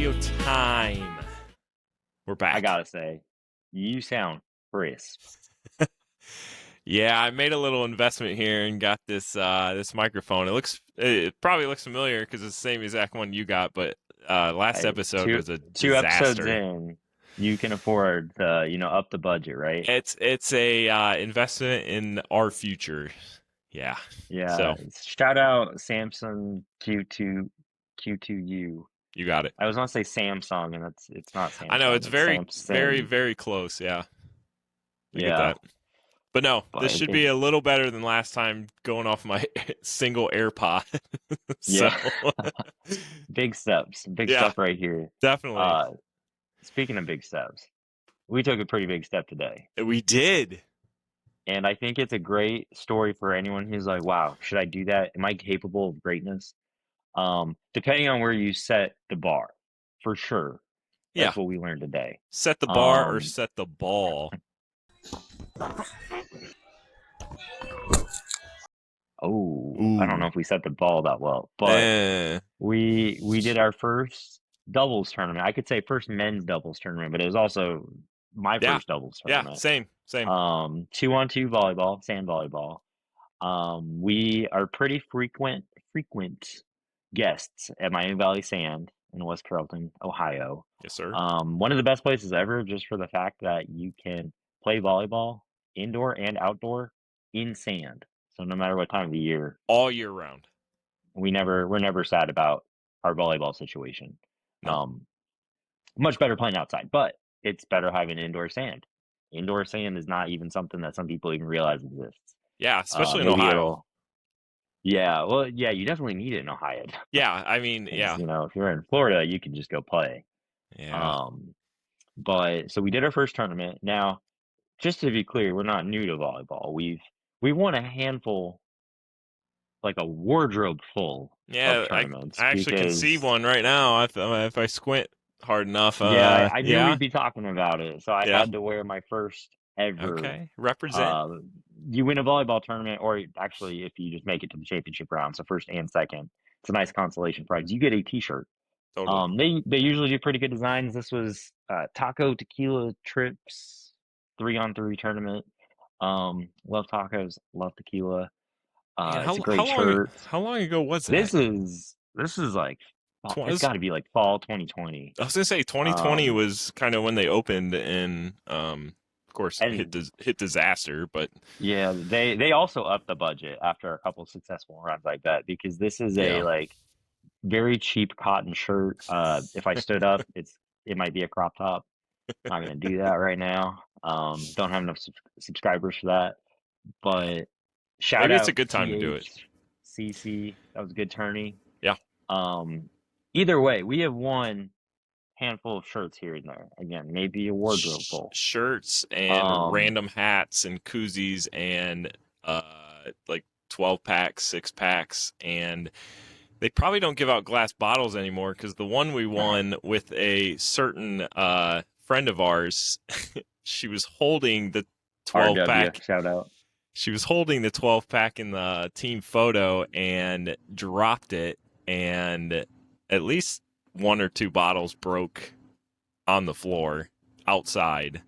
Patio time. We're back. I gotta say, you sound crisp. Yeah, I made a little investment here and got this microphone. It probably looks familiar because it's the same exact one you got, but last Hey, episode two was a two episodes disaster. in, you can afford to, up the budget, right? It's a investment in our future. Yeah. Yeah. So Shout out Samsung Q2U. you got it. I was gonna say Samsung, and it's not I know Samsung, it's it's very, very, Samsung. very close. Yeah, I get Yeah, that. But no, this but should be a little better than last time going off my single AirPod. So, yeah, big steps, big yeah, step right here. definitely. Uh, Speaking of big steps, we took a pretty big step today. We did. And I think it's a great story for anyone who's like, wow, should I do that? Am I capable of greatness? Depending on where you set the bar, for sure. Yeah. That's what we learned today. Set the bar or Um, set the ball. I don't know Ooh. if we set the ball that well, but Eh. we did our first doubles tournament. I could say first men's doubles tournament, but it was also my Yeah. first doubles Yeah. tournament. Same. 2-on-2 volleyball, sand volleyball. We are pretty frequent guests at Miami Valley Sand in West Carrollton, Ohio. Yes, sir. One of the best places ever, just for the fact that you can play volleyball indoor and outdoor in sand. So no matter what time of the year, All year round. we're never sad about our volleyball situation. No. Um, Much better playing outside, but it's better having indoor sand. Indoor sand is not even something that some people even realize exists. Yeah, especially in Maybe Ohio. it'll Yeah, well, yeah, you definitely need it in Ohio. Yeah, I mean, Because, yeah. if you're in Florida, you can just go play. Yeah. Um, but so we did our first tournament. Now, just to be clear, we're not new to volleyball. We won a handful, like a wardrobe full of Yeah, tournaments I actually can see because, one right now if I squint hard enough. yeah, I knew Yeah. we'd be talking about it, so I Yeah. had to wear my first ever. Okay. Represent. Uh, you win a volleyball tournament, or actually, if you just make it to the championship round, so first and second, it's a nice consolation prize. You get a T-shirt. Totally. They usually do pretty good designs. This was Taco Tequila Trips 3-on-3 tournament. Love tacos, love tequila. Man, It's a great shirt. how long ago was that? This is like it's Was got to be like fall 2020. I was gonna say 2020 Um, was kind of when they opened, and of course and hit disaster. But yeah, they also upped the budget after a couple successful runs like that because this is a yeah, like very cheap cotton shirt. If I stood up, it might be a crop top. Not gonna do that right now. Don't have enough subscribers for that. But shout maybe it's a out good time to do it. THCC. That was a good tourney. Yeah, Um, Either way, we have one handful of shirts here and there. Again, maybe a wardrobe full. Shirts and Um, random hats and koozies and like 12 packs, 6 packs, and they probably don't give out glass bottles anymore because the one we won with a certain friend of ours, she was holding the 12 RW, pack. shout out. She was holding the 12 pack in the team photo and dropped it, and at least one or two bottles broke on the floor outside.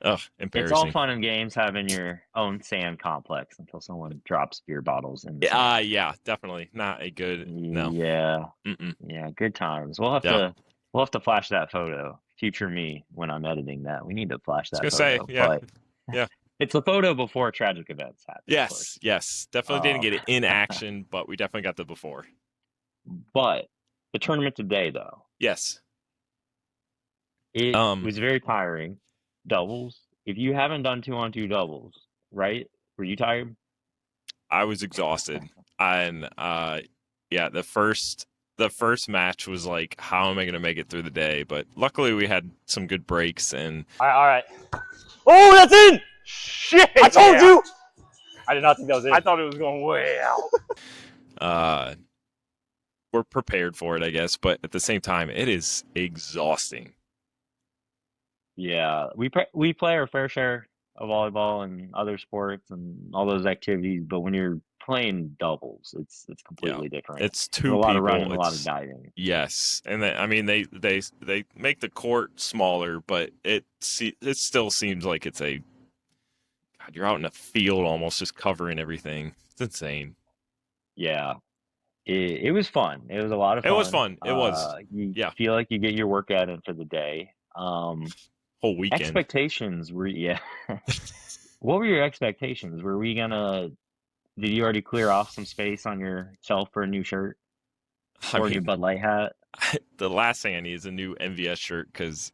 Ugh, It's all embarrassing. fun and games having your own sand complex until someone drops beer bottles in the Yeah, definitely not a good no. Yeah, Mm-mm. yeah, good times. Yeah, I We'll have to flash that photo. Future me when I'm editing that. We need to flash was that gonna say, photo. yeah, But yeah. it's a photo before tragic events happen, of course. Yes, definitely didn't Um, get it in action, but we definitely got the before. but the tournament today, though, Yes. it Um, was very tiring. Doubles. If you haven't done 2-on-2 doubles, right? Were you tired? I was exhausted, and yeah, the first match was like, how am I gonna make it through the day? But luckily, we had some good breaks, and All right. Oh, that's in! Shit! I told yeah. you! I did not think that was in. I thought it was going way out. we're prepared for it, I guess. But at the same time, it is exhausting. Yeah, we play our fair share of volleyball and other sports and all those activities, but when you're playing doubles. It's completely different. It's There's two a lot of people. running, a lot of diving. Yes, and I mean they make the court smaller, but it still seems like it's a God. You're out in a field almost, just covering everything. It's insane. Yeah. It was fun. It was a lot of It fun. was fun. It was. You Yeah. feel like you get your workout in for the day. Whole weekend. Expectations were What were your expectations? Did you already clear off some space on your shelf for a new shirt or a new Bud Light hat? The last thing I need is a new MVS shirt because,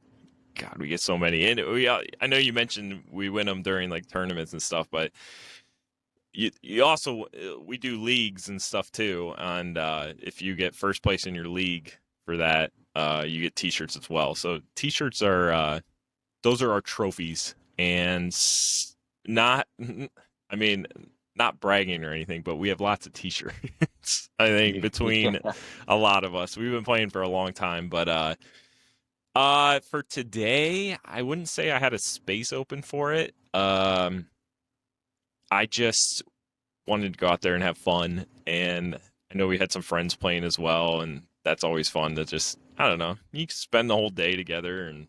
God, we get so many. And I know you mentioned we win them during like tournaments and stuff, but you also we do leagues and stuff too. And if you get first place in your league for that, you get T-shirts as well. So T-shirts are those are our trophies, and not. I mean, not bragging or anything, but we have lots of T-shirts. I think between a lot of us, we've been playing for a long time. But for today, I wouldn't say I had a space open for it. I just wanted to go out there and have fun, and I know we had some friends playing as well, and that's always fun to just, I don't know, you can spend the whole day together and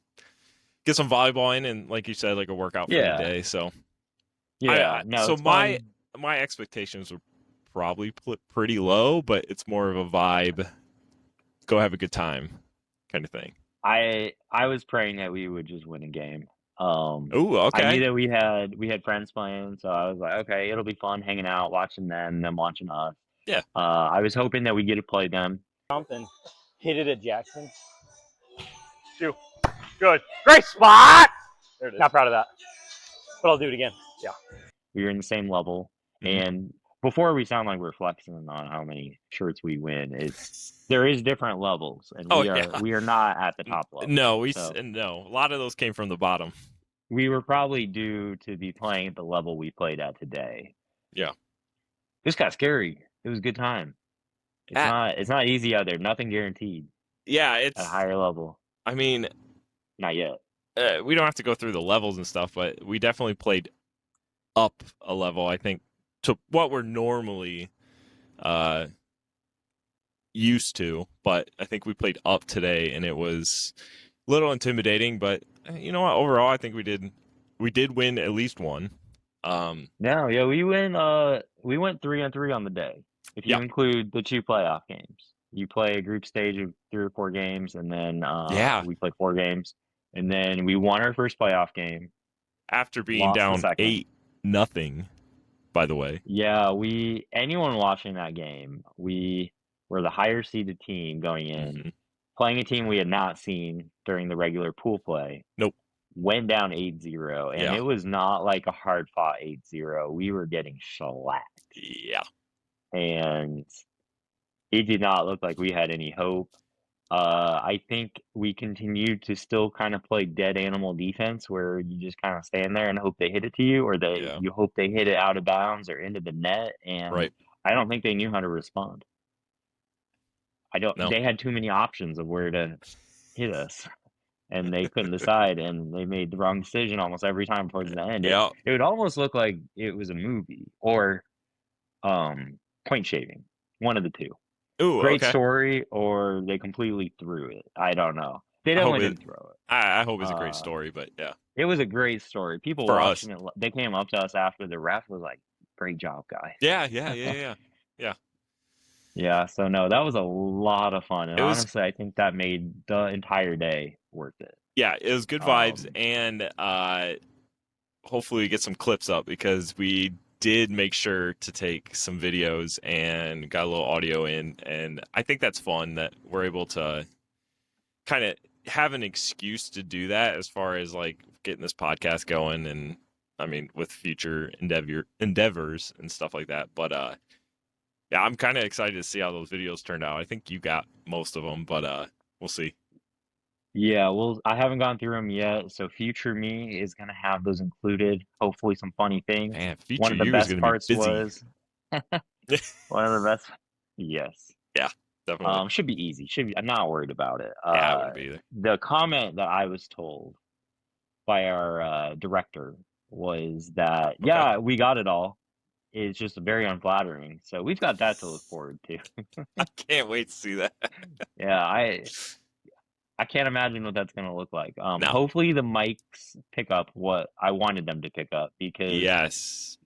get some volleyball in, and like you said, like a workout for the day. So yeah, so my expectations were probably pretty low, but it's more of a vibe, go have a good time kind of thing. I was praying that we would just win a game. Oh, okay. I knew that we had friends playing, so I was like, okay, it'll be fun hanging out, watching them watching us. Yeah. I was hoping that we get to play them. And hit it at Jackson. Shoot. Good. Great spot. There it is. Not proud of that, but I'll do it again. Yeah. We were in the same level, Mhm. and before we sound like we're flexing on how many shirts we win, there is different levels, and we are not at the top level. No, so a lot of those came from the bottom. we were probably due to be playing at the level we played at today. Yeah. This got scary. It was a good time. It's not easy out there. Nothing guaranteed. Yeah, At it's a higher level. I mean, Not yet. we don't have to go through the levels and stuff, but we definitely played up a level, I think, to what we're normally used to. But I think we played up today, and it was a little intimidating. But you know what? Overall, I think we did win at least one. We went 3-3 on the day. If you include the 2 playoff games, you play a group stage of 3 or 4 games, and then we play 4 games, and then we won our first playoff game after being down 8-0. By the way, yeah, anyone watching that game, we were the higher seeded team going in, playing a team we had not seen during the regular pool play. Nope. Went down 8-0, and it was not like a hard fought 8-0. We were getting shellacked. Yeah. And it did not look like we had any hope. I think we continued to still kind of play dead animal defense, where you just kind of stand there and hope they hit it to you, or you hope they hit it out of bounds or into the net. And I don't think they knew how to respond. They had too many options of where to hit us, and they couldn't decide, and they made the wrong decision almost every time towards the end. It would almost look like it was a movie or point shaving, one of the two. Ooh, great story, or they completely threw it. I don't know. They definitely didn't throw it. I hope it's a great story, but yeah. It was a great story. People watching it, they came up to us after the ref was like, "Great job, guys." Yeah. Yeah, so no, that was a lot of fun. And honestly, I think that made the entire day worth it. Yeah, it was good vibes, and hopefully we get some clips up, because we did make sure to take some videos and got a little audio in, and I think that's fun that we're able to kind of have an excuse to do that as far as like getting this podcast going, and I mean with future endeavors and stuff like that. But yeah, I'm kind of excited to see how those videos turned out. I think you got most of them, but we'll see. Yeah, well, I haven't gone through them yet, so future me is gonna have those included. Hopefully, some funny things. Man, future one of the you best is gonna parts be busy. was one of the best. Yes. Yeah, definitely. Should be easy. I'm not worried about it. I wouldn't be either. The comment that I was told by our director was that we got it all. is just very unflattering. So we've got that to look forward to. I can't wait to see that. Yeah, I can't imagine what that's gonna look like. No. Hopefully the mics pick up what I wanted them to pick up because Yes.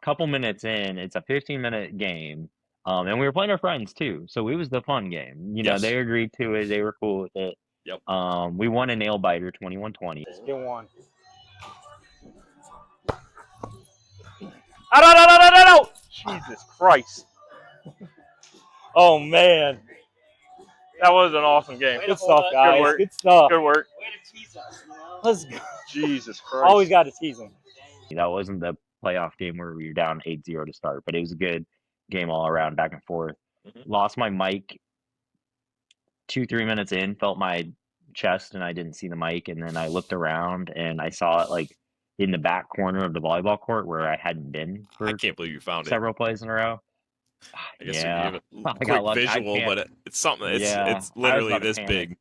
a couple minutes in, it's a 15-minute game. And we were playing our friends too, so it was the fun game. You know, Yes. they agreed to it, they were cool with it. Yep. We won a nail biter 21-20. Just get one. No! Jesus Christ. Oh, man. That was an awesome game. Good stuff, guys. Good work. Good stuff. Good work. Way to tease us, you know? Let's go. Jesus Christ. Always got to tease them. That wasn't the playoff game where we were down 8-0 to start, but it was a good game all around, back and forth. Lost my mic 2-3 minutes in, felt my chest, and I didn't see the mic, and then I looked around and I saw it like in the back corner of the volleyball court where I hadn't been I for can't believe you found it. several plays in a row. I guess Yeah. you give I it got quick lucky. I visual, can't- but it's something. It's Yeah, it's I was literally about to this panic. big.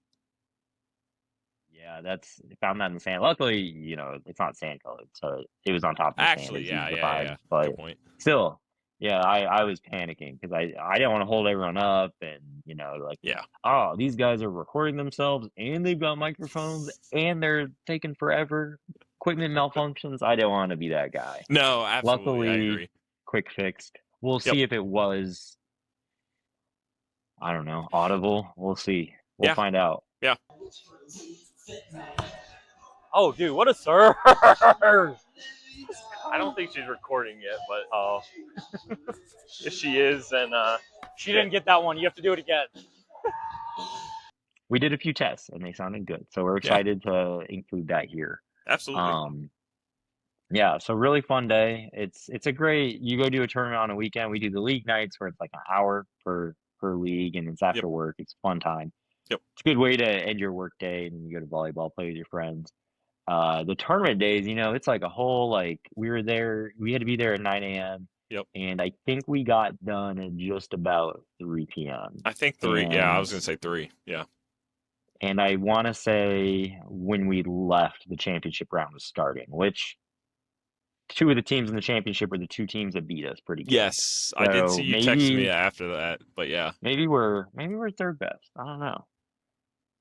Yeah, found that in the sand. Luckily, you know, it's not sand colored, so it was on top of the sand. Actually, It's yeah. easified, But Good point. still, yeah, I was panicking because I didn't want to hold everyone up, and you know, like, Yeah. oh, these guys are recording themselves and they've got microphones and they're taking forever. Equipment malfunctions. I didn't want to be that guy. No, absolutely. I Luckily, agree. quick fixed. We'll Yep. see if it was, I don't know, audible. We'll see. We'll Yeah. find out. Yeah. Oh, dude, what a serve. I don't think she's recording yet, but if she is, then She didn't get that one. You have to do it again. We did a few tests and they sounded good, so we're excited to include that here. Absolutely. Yeah, so really fun day. It's a great, you go do a tournament on a weekend. We do the league nights where it's like an hour per league and it's after work. It's a fun time. Yep. It's a good way to end your work day and you go to volleyball, play with your friends. The tournament days, you know, it's like a whole, like, we had to be there at 9 a.m. Yep. And I think we got done at just about 3 p.m. I think 3. Yeah, I was and- gonna say 3. Yeah. And I want to say when we left, the championship round was starting, which 2 of the teams in the championship were the 2 teams that beat us pretty good. Yes, I did So see you text me maybe- after that, but yeah, Maybe we're third best. I don't know.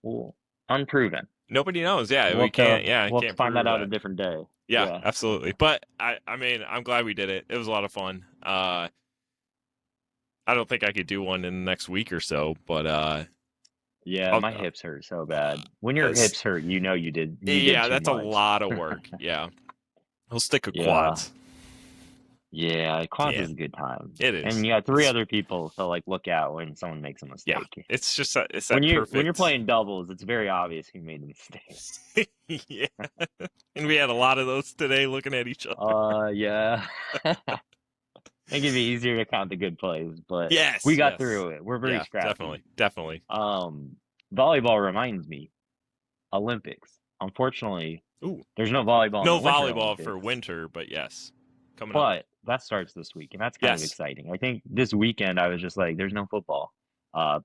Well, unproven. nobody knows. Yeah, We'll we can't. Yeah, we'll can't find prove that out a different day. Yeah, yeah. absolutely. But I mean, I'm glad we did it. It was a lot of fun. I don't think I could do one in the next week or so, but Yeah, I'll- my hips hurt so bad. When your It's- hips hurt, you know you did. You yeah, did too that's much. a lot of work. Yeah, we'll stick with Yeah. quads. Yeah, quads Yeah. is a good time. It is. And you got 3 It's- other people to like look out when someone makes a mistake. Yeah, it's just that, it's that When you're perfect. playing doubles, it's very obvious who made the mistake. yeah, and we had a lot of those today, looking at each other. Yeah. I think it'd be easier to count the good plays, but Yes, we got yes. through it. We're very Yeah, scrappy. definitely. Volleyball reminds me, Olympics. Unfortunately, Ooh. there's no volleyball. in No the Winter volleyball for Olympics, winter, but yes, coming up. but that starts this week, and that's kind of Yes. exciting. I think this weekend I was just like, there's no football.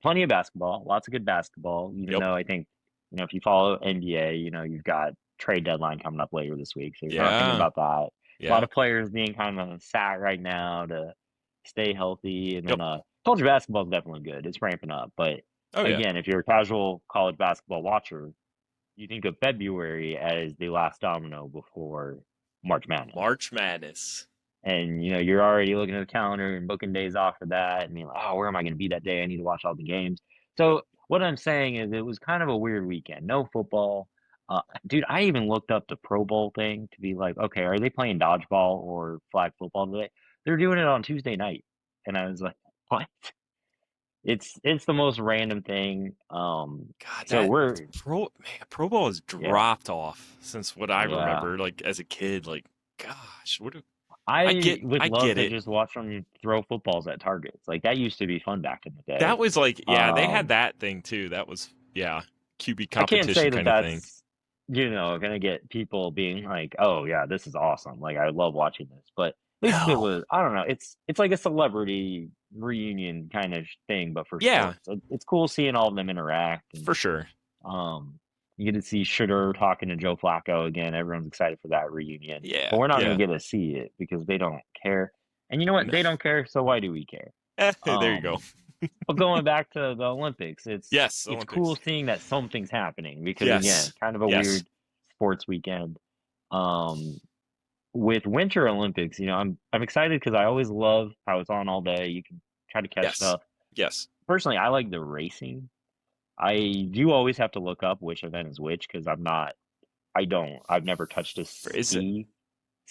Plenty of basketball, lots of good basketball. Even Yep. though I think, you know, if you follow NBA, you know, you've got trade deadline coming up later this week, so you're not thinking Yeah. about that. Yeah. A lot of players being kind of sat right now to stay healthy, and Yep. then college basketball is definitely good. It's ramping up, but oh yeah. again, if you're a casual college basketball watcher, you think of February as the last domino before March Madness. March Madness. And you know, you're already looking at the calendar and booking days off for that, and being like, oh, where am I going to be that day? I need to watch all the games. So what I'm saying is, it was kind of a weird weekend. No football. Dude, I even looked up the Pro Bowl thing to be like, okay, are they playing dodgeball or flag football today? They're doing it on Tuesday night, and I was like, what? It's the most random thing. God, So that we're Pro Bowl has Yeah. dropped off since what I Yeah. remember, like as a kid. Like, gosh, what? I get- would I love get to it. just watch them throw footballs at targets. Like that used to be fun back in the day. That was like, yeah, they had Um, that thing too. That was, yeah, QB I can't competition say that kind of thing. that's, you know, gonna get people being like, oh yeah, this is awesome. Like I love watching this. But at least it No. was, I don't know, it's like a celebrity reunion kind of thing, but for Yeah. sports. It's cool seeing all of them interact. And, For sure. you get to see Sugar talking to Joe Flacco again. Everyone's excited for that reunion. Yeah, But we're not yeah. gonna get to see it because they don't care. And you know what? They don't care, so why do we care? There you go. But going back to the Olympics, Yes, it's cool Olympics. seeing that something's happening because again, Yes. kind of a Yes. weird sports weekend. Um, with Winter Olympics, I'm excited because I always love how it's on all day. You can try to catch Yes. stuff. Yes. Personally, I like the racing. I do always have to look up which event is which because I've never touched a Is it? ski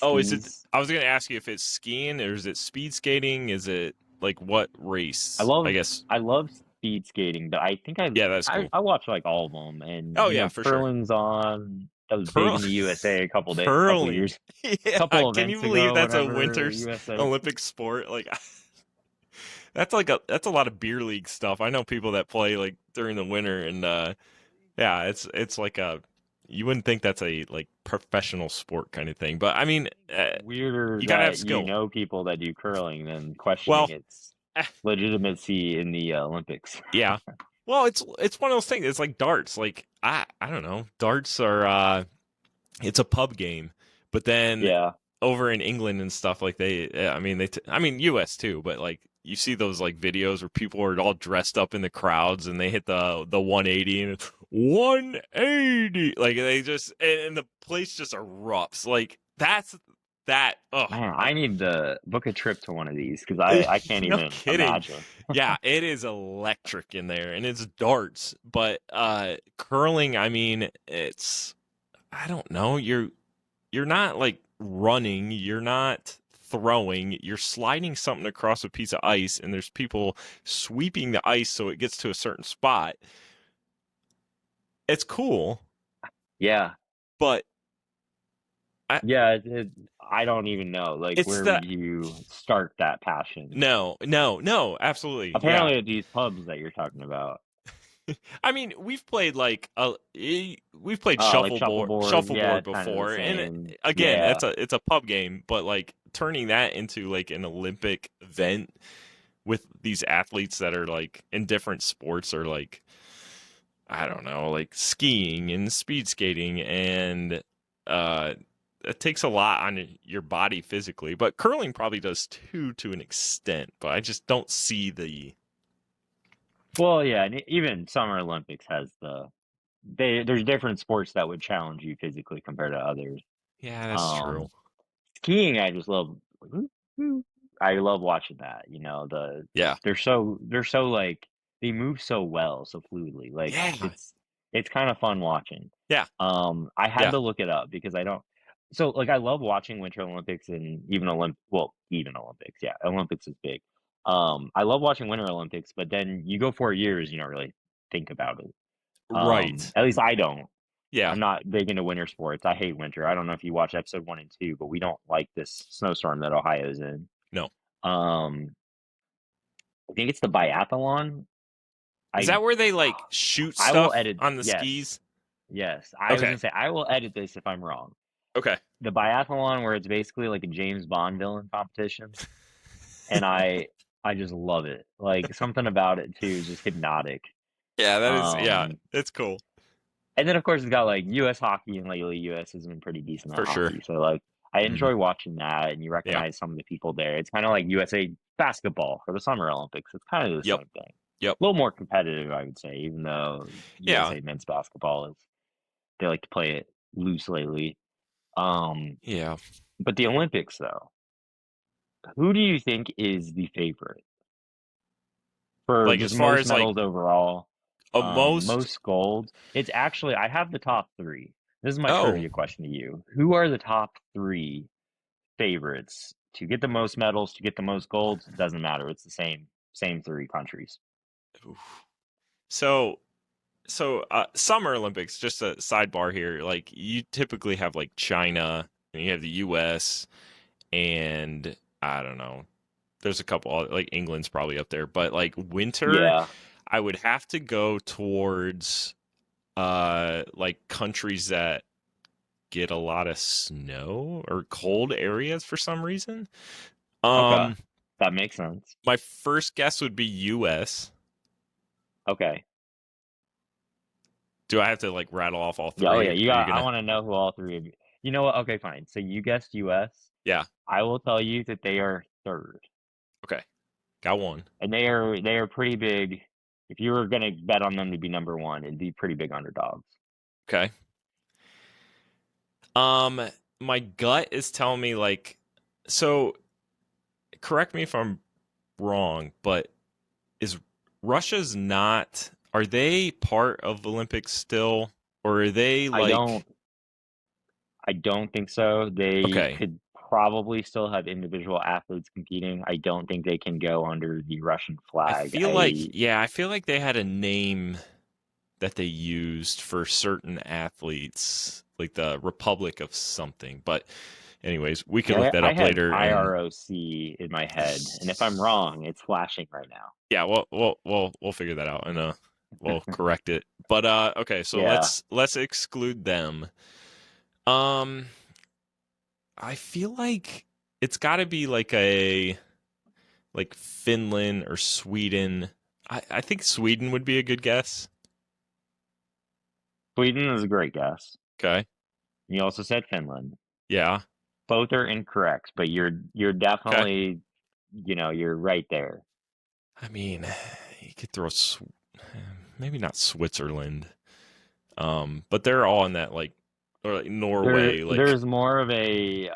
Oh, is it? skis. I was gonna ask you if it's skiing or is it speed skating? Is it like what I race? I love guess. I love speed skating, but I think Yeah, that's cool. I watch like all of them, and Oh yeah, for sure. curling's on. That was big Curl in the USA a couple curling. years, Yeah, couple can you events believe ago, that's a whatever. winter USA. Olympic sport? Like that's a lot of beer league stuff. I know people that play like during the winter, and yeah, it's like a you wouldn't think that's a like professional sport kind of thing, but I mean, Weirder you gotta have that skill. people that do curling than questioning Well, its eh, legitimacy in the Olympics. yeah. Well, it's one of those things. It's like darts. Like I don't know. Darts are it's a pub game, but then Yeah. over in England and stuff like I mean I mean US too, but like you see those like videos where people are all dressed up in the crowds and they hit the 180 and it's 180 like they just and the place just erupts like that oh Man, I need to book a trip to one of these because I can't no even kidding. imagine. Yeah, it is electric in there and it's darts, but curling, I mean, it's I don't know, you're not like running, you're not throwing, you're sliding something across a piece of ice and there's people sweeping the ice so it gets to a certain spot. It's cool, Yeah. but Yeah, I don't even know. Like, it's where the would you start that passion? no, absolutely. Yeah. Apparently, at these pubs that you're talking about. I mean, we've played Like shuffleboard. Yeah, shuffleboard it's kind of the before, and same. again, Yeah. it's a pub game, but like turning that into like an Olympic event with these athletes that are like in different sports or like I don't know, like skiing and speed skating and uh it takes a lot on your body physically, but curling probably does too to an extent, but I just don't see the Well, yeah, and even Summer Olympics has there's different sports that would challenge you physically compared to others. yeah, that's true. Um, Skiing, I just love. I love watching that. Yeah. They're so like they move so well, so fluidly. Like Yeah. it's kind of fun watching. Yeah. I had Yeah. to look it up because I don't. So like I love watching Winter Olympics and even even Olympics. Yeah, Olympics is big. I love watching Winter Olympics, but then you go 4 years, you don't really think about it. Right. At least I don't. Yeah. I'm not big into winter sports. I hate winter. I don't know if you watch episode 1 and 2, but we don't like this snowstorm that Ohio's in. No. Um, I think it's the biathlon. Is I that where they like shoot I will stuff edit. on the Yes, skis? yes. I was Okay. gonna say I will edit this if I'm wrong. Okay. The biathlon where it's basically like a James Bond villain competition, and I just love it. Like something about it too is just hypnotic. Yeah, Um, it's cool. And then of course it's got like U.S. hockey, and lately U.S. has been pretty decent at For sure. hockey. So like I Mhm. enjoy watching that, and you Yeah. recognize some of the people there. It's kind of like USA basketball for the Summer Olympics. It's kind of the Yep. same thing. Yep. A little more competitive, I would say, even though Yeah. USA men's basketball is they like to play it loose lately. Yeah. But the Olympics though, who do you think is the favorite for Like as just far most as like medals overall? most Most golds. It's actually I have the top three. This is my oh, trivia question to you. Who are the top three favorites to get the most medals, to get the most golds? Doesn't matter. It's the same three countries. oof. So Summer Olympics, just a sidebar here, like you typically have like China and you have the US and I don't know. There's a couple like England's probably up there, but like winter Yeah. I would have to go towards like countries that get a lot of snow or cold areas for some reason. Okay. That makes sense. My first guess would be US. Okay. Do I have to like rattle off all three? Yeah, oh yeah, Or you are you got I gonna want to know who all three of you. You know what? Okay, fine. So you guessed US. Yeah. I will tell you that they are third, Okay, got one. and they are pretty big. If you were gonna bet on them to be number one, it'd be pretty big underdogs. Okay. My gut is telling me like, so correct me if I'm wrong, but is Russia's not? Are they part of the Olympics still, or are they I like? don't think so. They Okay, could probably still have individual athletes competing. I don't think they can go under the Russian flag. I feel like they had a name that they used for certain athletes, like the Republic of something. But anyways, we can look that I up had later. And IROC in my head, and if I'm wrong, it's flashing right now. yeah, we'll figure that out and we'll correct it. But okay, so Yeah. let's exclude them. Um, I feel like it's got to be like Finland or Sweden. I think Sweden would be a good guess. Sweden is a great guess. Okay. You also said Finland. Yeah. Both are incorrect, but you're Okay. definitely, you're right there. I mean, you could throw maybe not Switzerland. But they're all in that or like Norway, There's more of a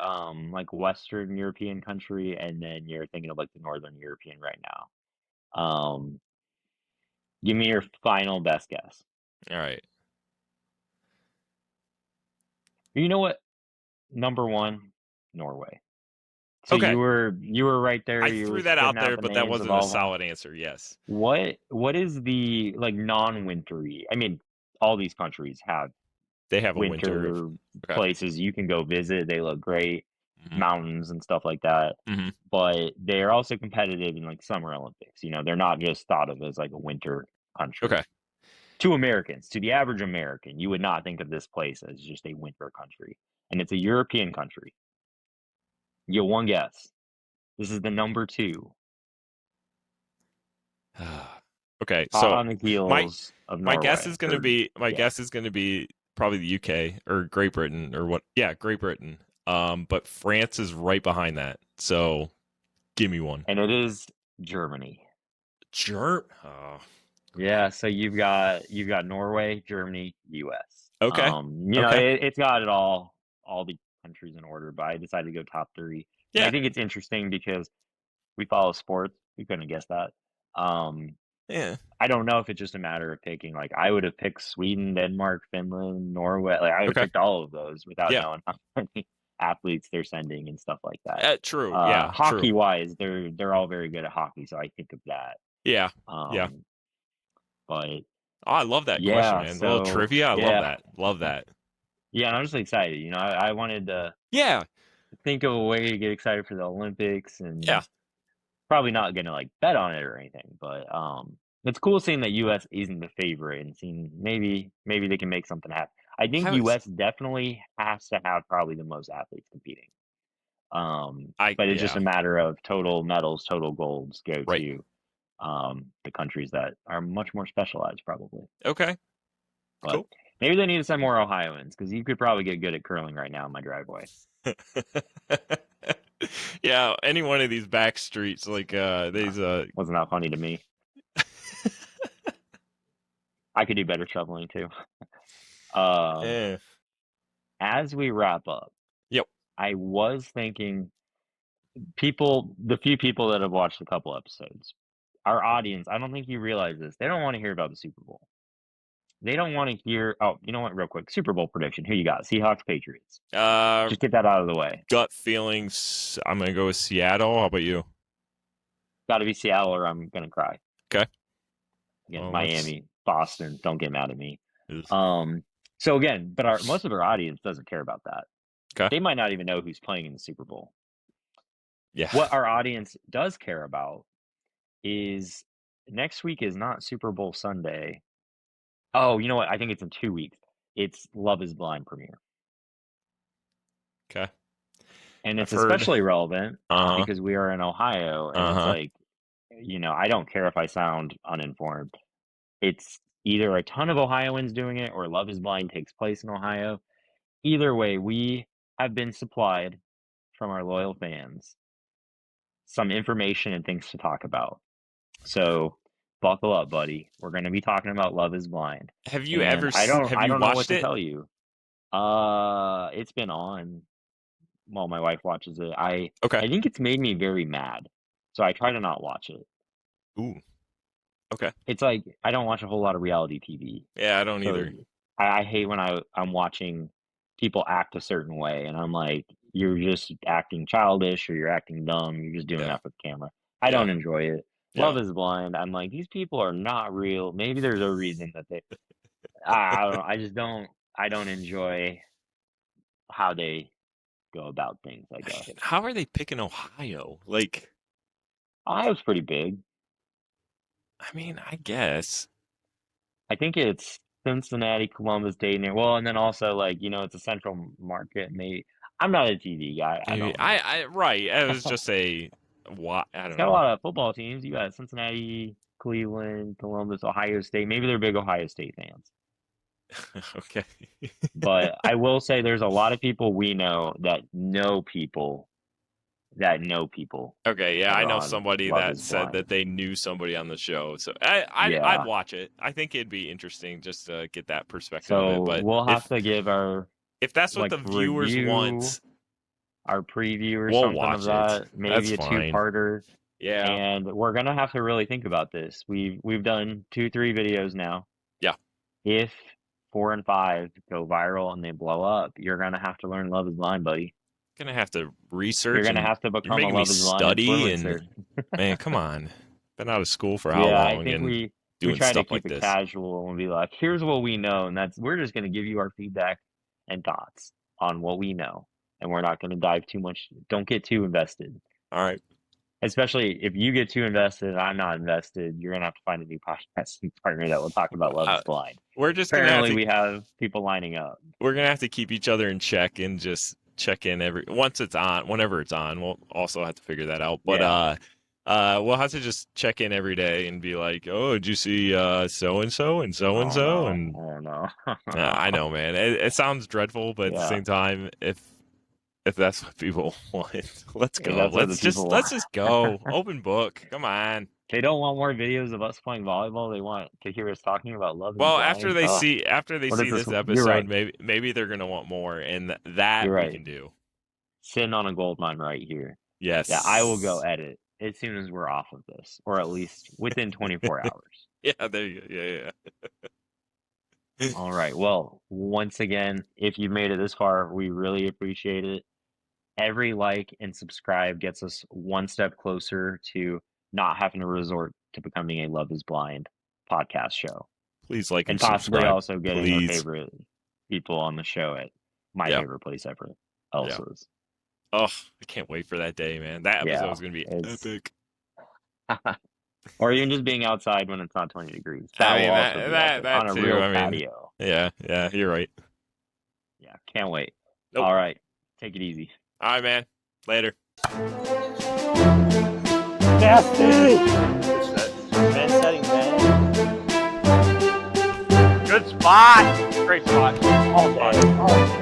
like Western European country, and then you're thinking of like the Northern European right now. Give me your final best guess. all right. You know what? Number one, Norway. So Okay. you were right there. I You were threw that out spitting out there, the but that names of wasn't a all. solid answer. Yes. What is the like non-wintry? I mean, all these countries have They have a winter. winter Okay. places you can go visit. They look great, Mhm. mountains and stuff like that. Mhm. But they're also competitive in like Summer Olympics. They're not just thought of as like a winter country. Okay. To Americans, to the average American, you would not think of this place as just a winter country. And it's a European country. You get one guess. This is the number two. Okay. Hot So on the my heels of my guess Norway. is going to Third be guess. probably the UK or Great Britain or what? Yeah, Great Britain. But France is right behind that. So give me one. And it is Germany. Oh, Yeah, so you've got Norway, Germany, US. okay. Okay. It's got it all the countries in order, but I decided to go top three. And I Yeah. think it's interesting because we follow sports. We couldn't have guessed that. Yeah. I don't know if it's just a matter of picking. Like I would have picked Sweden, Denmark, Finland, Norway. Like I would have Okay. picked all of those without Yeah. knowing how many athletes they're sending and stuff like that. True. Yeah. Hockey True. wise, they're all very good at hockey, so I think of that. Yeah. Yeah. But Oh, I love that question, yeah, man. A little so trivia. I love yeah, that. Love that. yeah, and I'm just excited. I wanted to Yeah. think of a way to get excited for the Olympics, and Yeah. probably not gonna like bet on it or anything, but it's cool seeing that US isn't the favorite and seeing maybe they can make something happen. I think I was. US definitely has to have probably the most athletes competing. But it's just Yeah. a matter of total medals, total golds go Right. to the countries that are much more specialized, probably. Okay. But Cool. maybe they need to send more Ohioans because you could probably get good at curling right now in my driveway. Yeah. Any one of these back streets, like these. Wasn't that funny to me? I could do better shoveling too. Eh. As we wrap up, Yep. I was thinking the few people that have watched a couple episodes, our audience, I don't think you realize this. They don't want to hear about the Super Bowl. They don't want to hear. Oh, you know what? Real quick, Super Bowl prediction. Who you got? Seahawks, Patriots. Just get that out of the way. Gut feelings. I'm gonna go with Seattle. How about you? Got to be Seattle, or I'm gonna cry. Okay. Again, Well, Miami, Boston. Don't get mad at me. Ugh. So again, but most of our audience doesn't care about that. Okay. They might not even know who's playing in the Super Bowl. Yeah. What our audience does care about is next week is not Super Bowl Sunday. Oh, you know what? I think it's in 2 weeks. It's Love is Blind premiere. Okay. And it's I've heard. especially relevant Uh-huh. because we are in Ohio, and it's like, I don't care if I sound uninformed. It's either a ton of Ohioans doing it or Love is Blind takes place in Ohio. Either way, we have been supplied from our loyal fans some information and things to talk about. So buckle up, buddy. We're going to be talking about Love Is Blind. Have you And ever I have you don't know what watched to it? tell you. It's been on. Well, my wife watches it. I Okay. think it's made me very mad, so I try to not watch it. Ooh. Okay. It's like I don't watch a whole lot of reality TV. Yeah, I don't So either. I hate when I'm watching people act a certain way, and I'm like, you're just acting childish or you're acting dumb. You're just doing Yeah. that for the camera. I Yeah. don't enjoy it. Yeah. Love Is Blind. I'm like, these people are not real. Maybe there's a reason that they. I don't know. I just don't. I don't enjoy how they go about things, I guess. How are they picking Ohio? Like, Ohio's pretty big. I mean, I guess. I think it's Cincinnati, Columbus, Dayton. Well, and then also like, it's a central market. Maybe I'm not a TV guy. I Maybe don't know. I right. It was just I It's don't got a know. lot of football teams. You got Cincinnati, Cleveland, Columbus, Ohio State. Maybe they're big Ohio State fans. Okay. But I will say there's a lot of people we know that know people that know people Okay, yeah, that I are know on somebody Love that Is said that Blind. they knew somebody on the show. So I'd Yeah. watch it. I think it'd be interesting just to get that perspective of it. So But we'll have to give our if that's what like the viewers review, want, our preview or we'll something watch of it. that. That's Maybe a fine. two-parter. Yeah. And we're gonna have to really think about this. We've done 2-3 videos now. Yeah. If 4 and 5 go viral and they blow up, you're gonna have to learn Love Is Blind, buddy. Gonna have to research. You're gonna and have to you're become a making me Love Is Blind study influencer. man, come on. Been out of school for how Yeah, I long think and we doing try to stuff keep like it this. casual and be like, here's what we know, and we're just gonna give you our feedback and thoughts on what we know, and we're not gonna dive too much. Don't get too invested. All right. Especially if you get too invested and I'm not invested, you're gonna have to find a new podcasting partner that will talk about Love Is Blind. We're just gonna Apparently, we have people lining up. We're gonna have to keep each other in check and just check in whenever it's on. We'll also have to figure that out. But we'll have to just check in every day and be like, oh, did you see so and so and so and so? And I don't know. I know, man. It sounds dreadful, but at the same time, if that's what people want, let's go. Let's just go. Open book. Come on. They don't want more videos of us playing volleyball. They want to hear us talking about Love Is Well, Blind. after they see this episode, right. maybe they're gonna want more, and that You're we right. can do. Sitting on a gold mine right here. Yes. Yeah, I will go edit as soon as we're off of this, or at least within 24 hours. Yeah, there you go. Yeah. All right. Well, once again, if you've made it this far, we really appreciate it. Every like and subscribe gets us one step closer to not having to resort to becoming a Love Is Blind podcast show. Please like and possibly subscribe. Also getting our favorite people on the show at my favorite place ever, Elsa's. Oh, I can't wait for that day, man. That episode is going to be epic. Or even just being outside when it's not 20 degrees. That on a too. real patio. Yeah, you're right. Yeah, can't wait. Nope. All right, take it easy. All right, man. Later. Nasty! Man setting, man. Good spot! Great spot. All day.